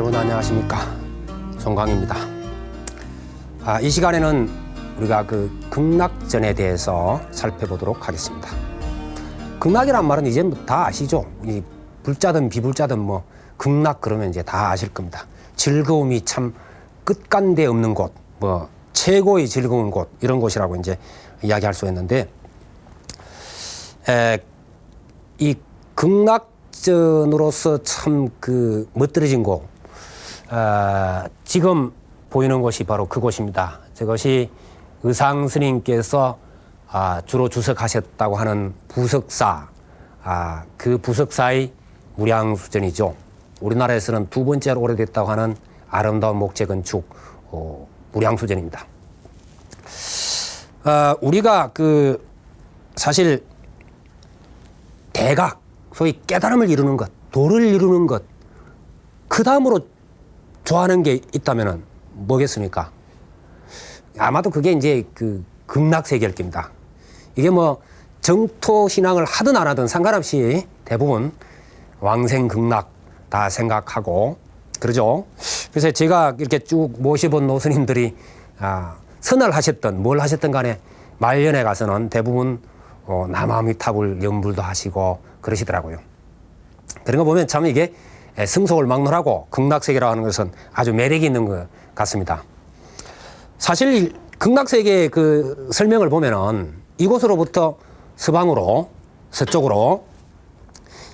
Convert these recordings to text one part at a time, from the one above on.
여러분 안녕하십니까, 송강입니다. 이 시간에는 우리가 그 극락전에 대해서 살펴보도록 하겠습니다. 극락이란 말은 이제 다 아시죠? 이 불자든 비불자든 뭐 극락 그러면 이제 다 아실 겁니다. 즐거움이 참 끝간데 없는 곳, 뭐 최고의 즐거운 곳, 이런 곳이라고 이제 이야기할 수 있는데, 이 극락전으로서 참 그 멋들어진 곳, 지금 보이는 곳이 바로 그곳입니다. 저것이 의상 스님께서 주로 주석하셨다고 하는 부석사, 그 부석사의 무량수전이죠. 우리나라에서는 두 번째로 오래됐다고 하는 아름다운 목재 건축 무량수전입니다. 우리가 그 사실 대각, 소위 깨달음을 이루는 것, 도를 이루는 것, 그 다음으로 좋아하는 게 있다면은 뭐겠습니까? 아마도 그게 이제 그 극락세계일 겁니다. 이게 뭐 정토 신앙을 하든 안 하든 상관없이 대부분 왕생 극락 다 생각하고 그러죠. 그래서 제가 이렇게 쭉 모셔본 노스님들이 선을 하셨던 뭘 하셨던 간에 말년에 가서는 대부분 남아미탑을 연불도 하시고 그러시더라고요. 그런 거 보면 참 이게 승속을 막론하고 극락세계라고 하는 것은 아주 매력이 있는 것 같습니다. 사실 극락세계의 그 설명을 보면은 이곳으로부터 서방으로, 서쪽으로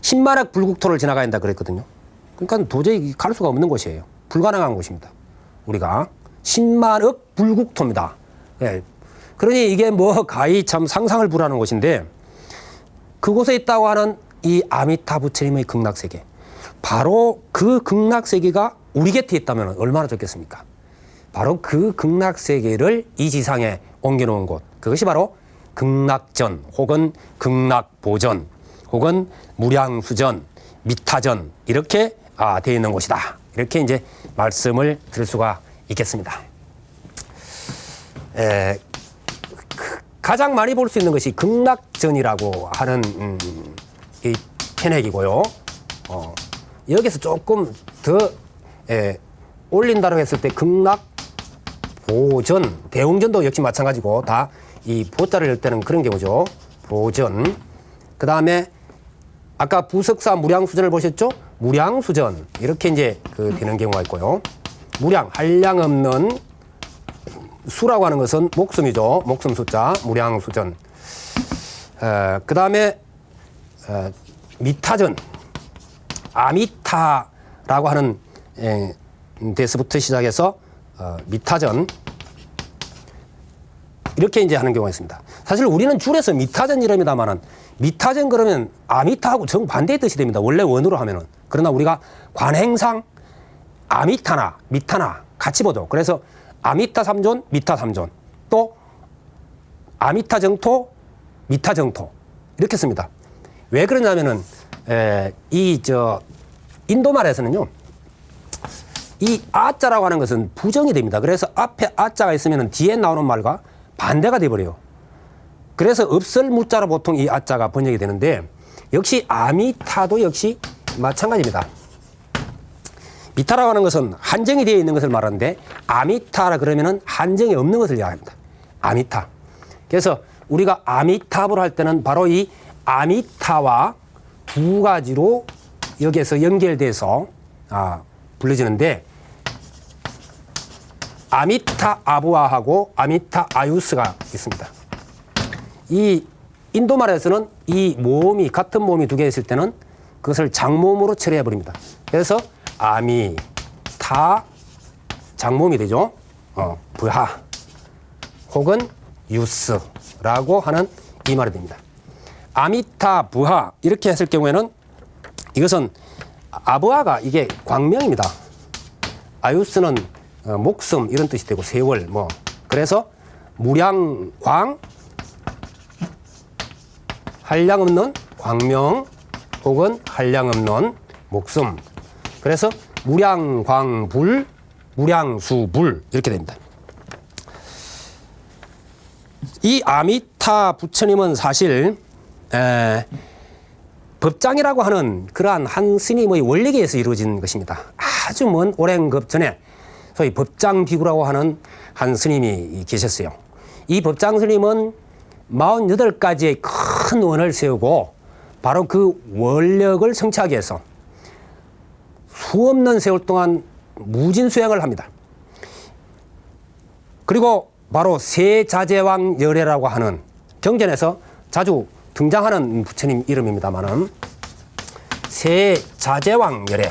10만억 불국토를 지나가야 한다 그랬거든요. 그러니까 도저히 갈 수가 없는 곳이에요. 불가능한 곳입니다. 우리가 10만억 불국토입니다. 예. 그러니 이게 뭐 가히 참 상상을 불하는 곳인데, 그곳에 있다고 하는 이 아미타 부처님의 극락세계, 바로 그 극락세계가 우리 곁에 있다면 얼마나 좋겠습니까? 바로 그 극락세계를 이 지상에 옮겨놓은 곳, 그것이 바로 극락전 혹은 극락보전 혹은 무량수전, 미타전, 이렇게 되어 있는 곳이다. 이렇게 이제 말씀을 드릴 수가 있겠습니다. 가장 많이 볼 수 있는 것이 극락전이라고 하는 이 편액이고요. 여기서 조금 더 올린다고 했을 때 극락보전, 대웅전도 역시 마찬가지고 다 이 보자를 열 때는 그런 경우죠. 보전. 그 다음에 아까 부석사 무량수전을 보셨죠? 무량수전, 이렇게 이제 되는 경우가 있고요. 무량, 한량 없는, 수라고 하는 것은 목숨이죠. 목숨 숫자, 무량수전. 그 다음에 미타전, 아미타라고 하는 데서부터 시작해서 미타전, 이렇게 이제 하는 경우가 있습니다. 사실 우리는 줄여서 미타전 이름이다마는, 미타전 그러면 아미타하고 정반대의 뜻이 됩니다. 원래 원어로 하면은. 그러나 우리가 관행상 아미타나 미타나 같이 보죠. 그래서 아미타 3존, 미타 3존, 또 아미타 정토, 미타 정토, 이렇게 씁니다. 왜 그러냐면은 인도말에서는요, 이 아자라고 하는 것은 부정이 됩니다. 그래서 앞에 아자가 있으면 뒤에 나오는 말과 반대가 돼버려요. 그래서 없을 무자로 보통 이 아자가 번역이 되는데, 역시 아미타도 역시 마찬가지입니다. 미타라고 하는 것은 한정이 되어 있는 것을 말하는데, 아미타라 그러면은 한정이 없는 것을 이야기합니다. 아미타. 그래서 우리가 아미타불 할 때는 바로 이 아미타와 두 가지로 여기에서 연결돼서 불려지는데, 아미타 아부아하고 아미타 아유스가 있습니다. 이 인도말에서는 이 모음이, 같은 모음이 두 개 있을 때는 그것을 장모음으로 처리해 버립니다. 그래서 아미타 장모음이 되죠. 부하 혹은 유스라고 하는 이 말이 됩니다. 아미타 부하 이렇게 했을 경우에는 이것은 아부아가 이게 광명입니다. 아유스는 목숨 이런 뜻이 되고 세월 뭐, 그래서 무량광, 한량 없는 광명 혹은 한량 없는 목숨, 그래서 무량광불, 무량수불 이렇게 됩니다. 이 아미타 부처님은 사실 법장이라고 하는 그러한 한 스님의 원력에 의해서 이루어진 것입니다. 아주 먼 오랜 급 전에 소위 법장비구라고 하는 한 스님이 계셨어요. 이 법장 스님은 48가지의 큰 원을 세우고 바로 그 원력을 성취하기 위해서 수없는 세월 동안 무진수행을 합니다. 그리고 바로 세자재왕 열애라고 하는 경전에서 자주 등장하는 부처님 이름입니다만은 세자재왕 열애,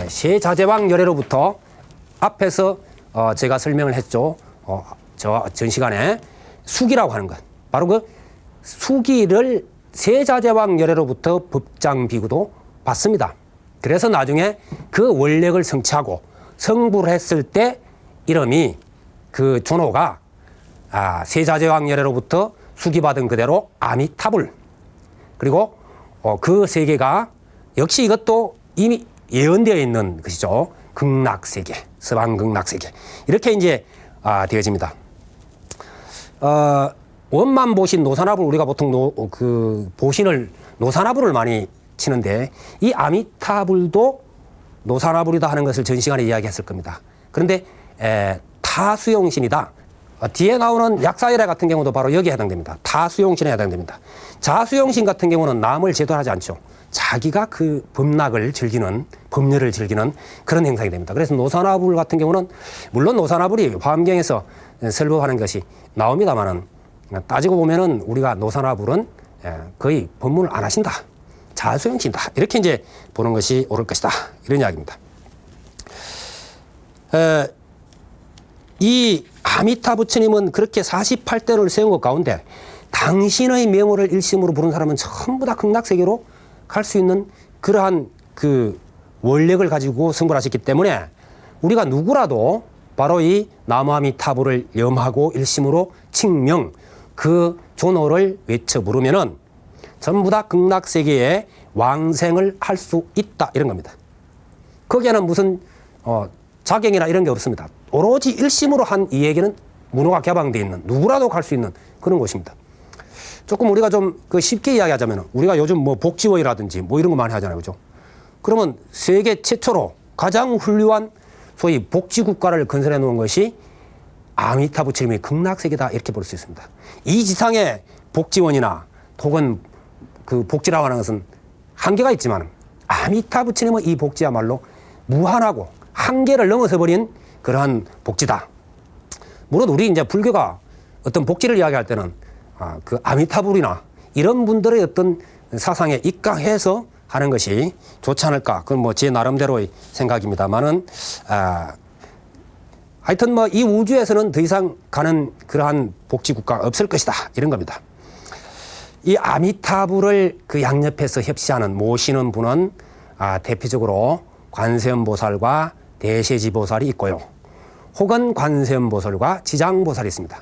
세자재왕 열애로부터 앞에서 제가 설명을 했죠. 전 시간에 수기라고 하는 것, 바로 그 수기를 세자재왕 열애로부터 법장비구도 받습니다. 그래서 나중에 그 원력을 성취하고 성불을 했을 때 이름이 그 존호가 세자재왕 열애로부터 수기받은 그대로 아미타불, 그리고 그 세계가 역시 이것도 이미 예언되어 있는 것이죠. 극락세계, 서방극락세계, 이렇게 이제 되어집니다. 원만 보신 노사나불, 우리가 보통 그 보신을 노사나불을 많이 치는데 이 아미타불도 노사나불이다 하는 것을 전 시간에 이야기했을 겁니다. 그런데 타수용신이다. 뒤에 나오는 약사열애 같은 경우도 바로 여기에 해당됩니다. 타수용신에 해당됩니다. 자수용신 같은 경우는 남을 제도하지 않죠. 자기가 그 법락을 즐기는, 법률을 즐기는 그런 행상이 됩니다. 그래서 노사나불 같은 경우는 물론 노사나불이 화엄경에서 설법하는 것이 나옵니다만은 따지고 보면은 우리가 노사나불은 거의 법문을 안 하신다, 자수용신이다, 이렇게 이제 보는 것이 옳을 것이다, 이런 이야기입니다. 이 아미타 부처님은 그렇게 48대를 세운 것 가운데 당신의 명호를 일심으로 부른 사람은 전부 다 극락세계로 갈 수 있는 그러한 그 원력을 가지고 성불하셨기 때문에 우리가 누구라도 바로 이 나무아미타불을 염하고 일심으로 칭명, 그 존호를 외쳐 부르면은 전부 다 극락세계에 왕생을 할 수 있다, 이런 겁니다. 거기에는 무슨 자경이나 이런 게 없습니다. 오로지 일심으로 한 이에게는 문호가 개방되어 있는, 누구라도 갈 수 있는 그런 곳입니다. 조금 우리가 좀 그 쉽게 이야기하자면 우리가 요즘 뭐 복지원이라든지 뭐 이런 거 많이 하잖아요. 그죠? 그러면 세계 최초로 가장 훌륭한 소위 복지국가를 건설해 놓은 것이 아미타 부처님의 극락세계다, 이렇게 볼 수 있습니다. 이 지상에 복지원이나 혹은 그 복지라고 하는 것은 한계가 있지만 아미타 부처님은 이 복지야말로 무한하고 한계를 넘어서 버린 그러한 복지다. 물론 우리 이제 불교가 어떤 복지를 이야기할 때는 그 아미타불이나 이런 분들의 어떤 사상에 입각해서 하는 것이 좋지 않을까. 그건 뭐 제 나름대로의 생각입니다만은, 하여튼 뭐 이 우주에서는 더 이상 가는 그러한 복지국가가 없을 것이다, 이런 겁니다. 이 아미타불을 그 양옆에서 협시하는, 모시는 분은 대표적으로 관세음보살과 대세지보살이 있고요. 혹은 관세음보살과 지장보살이 있습니다.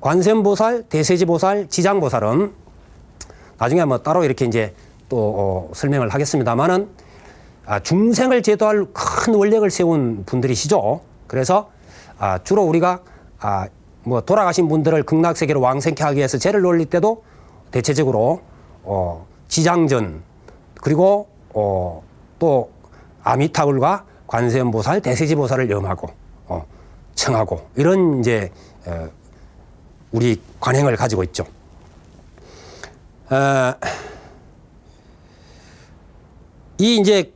관세음보살, 대세지보살, 지장보살은 나중에 뭐 따로 이렇게 이제 또 설명을 하겠습니다만은 중생을 제도할 큰 원력을 세운 분들이시죠. 그래서 주로 우리가 뭐 돌아가신 분들을 극락세계로 왕생케 하기 위해서 제를 올릴 때도 대체적으로 지장전, 그리고 또 아미타불과 관세음보살, 대세지보살을 염하고 청하고 이런 이제 우리 관행을 가지고 있죠. 이 이제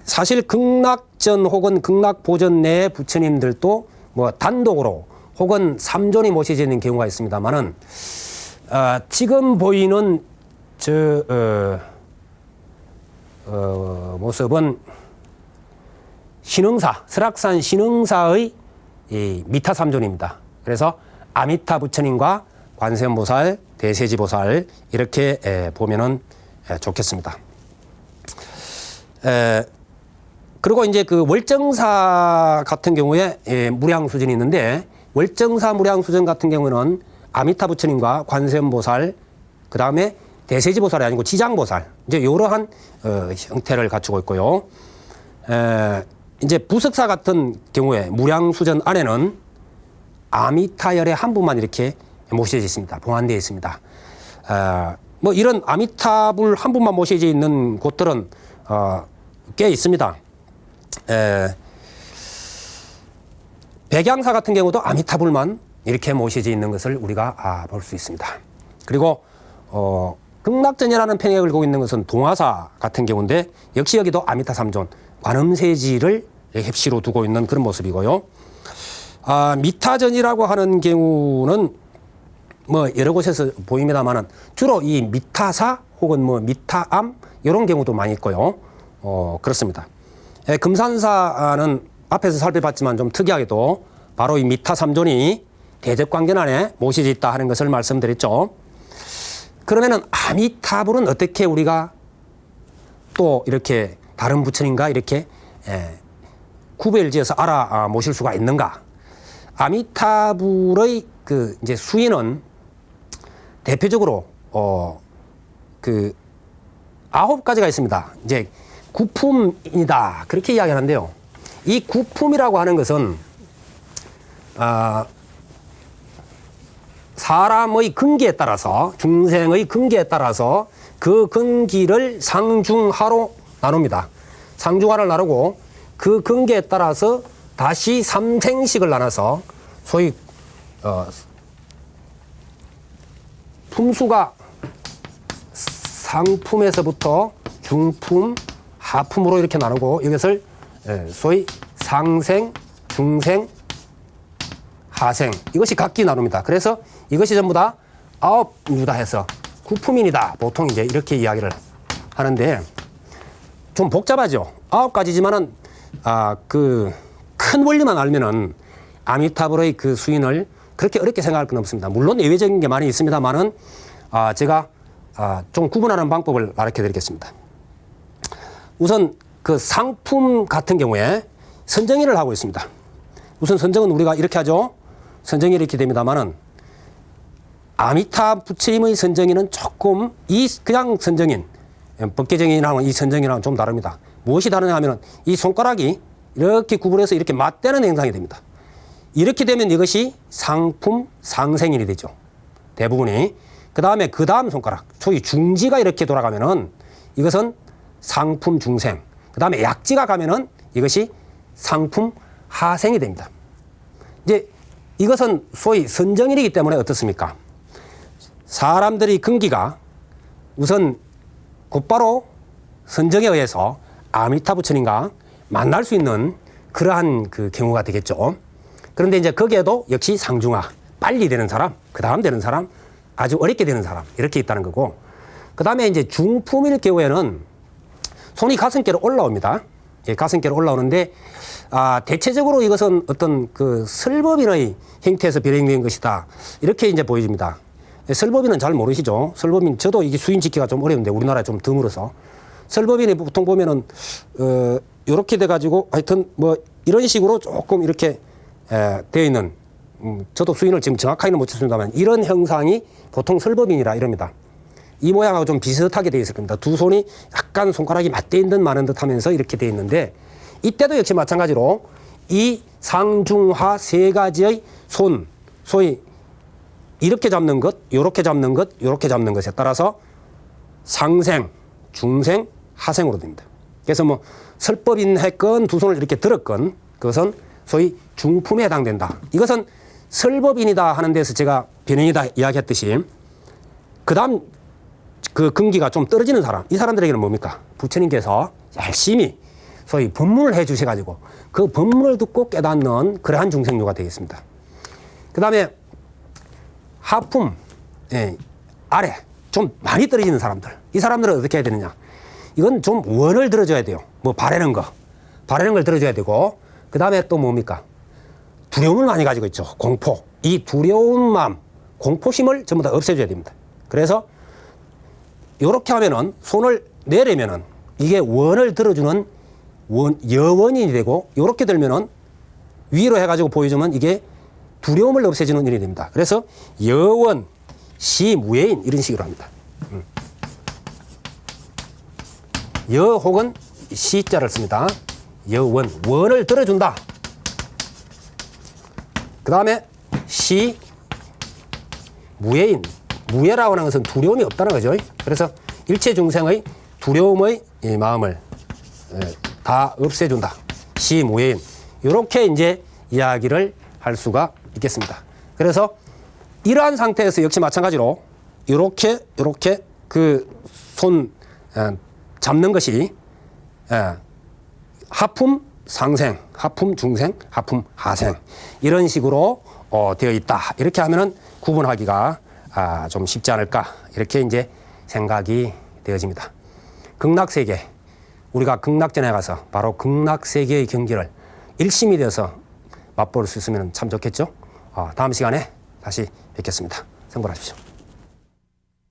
사실 극락전 혹은 극락보전 내 부처님들도 뭐 단독으로 혹은 삼존이 모셔져 있는 경우가 있습니다만은 지금 보이는 모습은 신흥사, 설악산 신흥사의 이 미타 삼존입니다. 그래서 아미타 부처님과 관세음보살, 대세지보살 이렇게 보면은 좋겠습니다. 그리고 이제 그 월정사 같은 경우에 무량수전이 있는데, 월정사 무량수전 같은 경우는 아미타 부처님과 관세음보살, 그 다음에 대세지보살이 아니고 지장보살, 이제 이러한 형태를 갖추고 있고요. 이제 부석사 같은 경우에 무량수전 안에는 아미타열의 한 분만 이렇게 모셔져 있습니다. 봉안되어 있습니다. 뭐 이런 아미타불 한 분만 모셔져 있는 곳들은 꽤 있습니다. 백양사 같은 경우도 아미타불만 이렇게 모시지 있는 것을 우리가 볼 수 있습니다. 그리고 극락전이라는 편에 걸고 있는 것은 동화사 같은 경우인데 역시 여기도 아미타 삼존 관음세지를 heb시로 두고 있는 그런 모습이고요. 미타전이라고 하는 경우는 뭐 여러 곳에서 보입니다만은 주로 이 미타사 혹은 뭐 미타암 이런 경우도 많이 있고요. 그렇습니다. 금산사는 앞에서 살펴봤지만 좀 특이하게도 바로 이 미타 삼존이 대적관경 안에 모시지 있다 하는 것을 말씀드렸죠. 그러면은 아미타불은 어떻게 우리가 또 이렇게 다른 부처님과 이렇게 구별지어서 모실 수가 있는가? 아미타불의 그 이제 수인은 대표적으로 9가지가 있습니다. 이제 구품이다 그렇게 이야기하는데요. 이 구품이라고 하는 것은 사람의 근기에 따라서 중생의 근기에 따라서 그 근기를 상중하로 나눕니다. 상중하를 나누고 그 근기에 따라서 다시 삼생식을 나눠서 소위 품수가 상품에서부터 중품, 하품으로 이렇게 나누고 이것을 소위 상생, 중생, 하생 이것이 각기 나눕니다. 그래서 이것이 전부 다 9유다 해서 구품인이다. 보통 이제 이렇게 이야기를 하는데 좀 복잡하죠. 9가지지만은 그 큰 원리만 알면은 아미타불의 그 수인을 그렇게 어렵게 생각할 건 없습니다. 물론 예외적인 게 많이 있습니다만은 제가 좀 구분하는 방법을 가르쳐 드리겠습니다. 우선 그 상품 같은 경우에 선정일을 하고 있습니다. 우선 선정은 우리가 이렇게 하죠. 선정일이 이렇게 됩니다만은 아미타 부처님의 선정인은 조금 그냥 선정인, 법계정인하고 이 선정인하고는 좀 다릅니다. 무엇이 다르냐 하면은 이 손가락이 이렇게 구부려서 이렇게 맞대는 행상이 됩니다. 이렇게 되면 이것이 상품 상생인이 되죠. 대부분이. 그 다음 손가락, 소위 중지가 이렇게 돌아가면은 이것은 상품 중생. 그 다음에 약지가 가면은 이것이 상품 하생이 됩니다. 이제 이것은 소위 선정일이기 때문에 어떻습니까? 사람들이 근기가 우선 곧바로 선정에 의해서 아미타 부처님과 만날 수 있는 그러한 그 경우가 되겠죠. 그런데 이제 거기에도 역시 상중하, 빨리 되는 사람, 그 다음 되는 사람, 아주 어렵게 되는 사람, 이렇게 있다는 거고. 그 다음에 이제 중품일 경우에는 손이 가슴께로 올라옵니다. 예, 가슴께로 올라오는데, 대체적으로 이것은 어떤 그 설법인의 형태에서 발행된 것이다. 이렇게 이제 보여집니다. 설법인은 잘 모르시죠? 설법인, 저도 이게 수인 짓기가 좀 어려운데, 우리나라에 좀 드물어서. 설법인이 보통 보면은, 요렇게 돼가지고, 하여튼 뭐, 이런 식으로 조금 이렇게, 되어 있는, 저도 수인을 지금 정확하게는 못 찾습니다만, 이런 형상이 보통 설법인이라 이럽니다. 이 모양하고 좀 비슷하게 되어 있을 겁니다. 두 손이 약간 손가락이 맞대 있는 듯 마는 듯 하면서 이렇게 되어 있는데, 이때도 역시 마찬가지로 이 상중하 세 가지의 손, 소위 이렇게 잡는 것, 요렇게 잡는 것, 요렇게 잡는 것에 따라서 상생, 중생, 하생으로 됩니다. 그래서 뭐 설법인 했건 두 손을 이렇게 들었건 그것은 소위 중품에 해당된다. 이것은 설법인이다 하는 데서 제가 변형이다 이야기했듯이 그 다음 그 근기가 좀 떨어지는 사람, 이 사람들에게는 뭡니까? 부처님께서 열심히 소위 법문을 해 주셔가지고 그 법문을 듣고 깨닫는 그러한 중생류가 되겠습니다. 그 다음에 하품, 아래 좀 많이 떨어지는 사람들, 이 사람들은 어떻게 해야 되느냐? 이건 좀 원을 들어줘야 돼요. 뭐 바라는 걸 들어줘야 되고, 그 다음에 또 뭡니까? 두려움을 많이 가지고 있죠. 공포. 이 두려운 마음, 공포심을 전부 다 없애줘야 됩니다. 그래서 요렇게 하면은 손을 내려면은 이게 원을 들어주는 여원이 되고, 요렇게 들면은 위로 해가지고 보여주면 이게 두려움을 없애주는 일이 됩니다. 그래서 여원, 시무예인 이런 식으로 합니다. 여 혹은 시자를 씁니다. 여원, 원을 들어준다. 그 다음에 시, 무예인. 무예라고 하는 것은 두려움이 없다는 거죠. 그래서 일체 중생의 두려움의 이 마음을 다 없애준다. 시무예인. 이렇게 이제 이야기를 할 수가 있겠습니다. 그래서 이러한 상태에서 역시 마찬가지로 이렇게 그 손 잡는 것이 하품 상생, 하품 중생, 하품 하생 이런 식으로 되어 있다. 이렇게 하면은 구분하기가 좀 쉽지 않을까 이렇게 이제 생각이 되어집니다. 극락세계, 우리가 극락전에 가서 바로 극락세계의 경지를 일심이 되어서 맛볼 수 있으면 참 좋겠죠. 다음 시간에 다시 뵙겠습니다. 성불하십시오.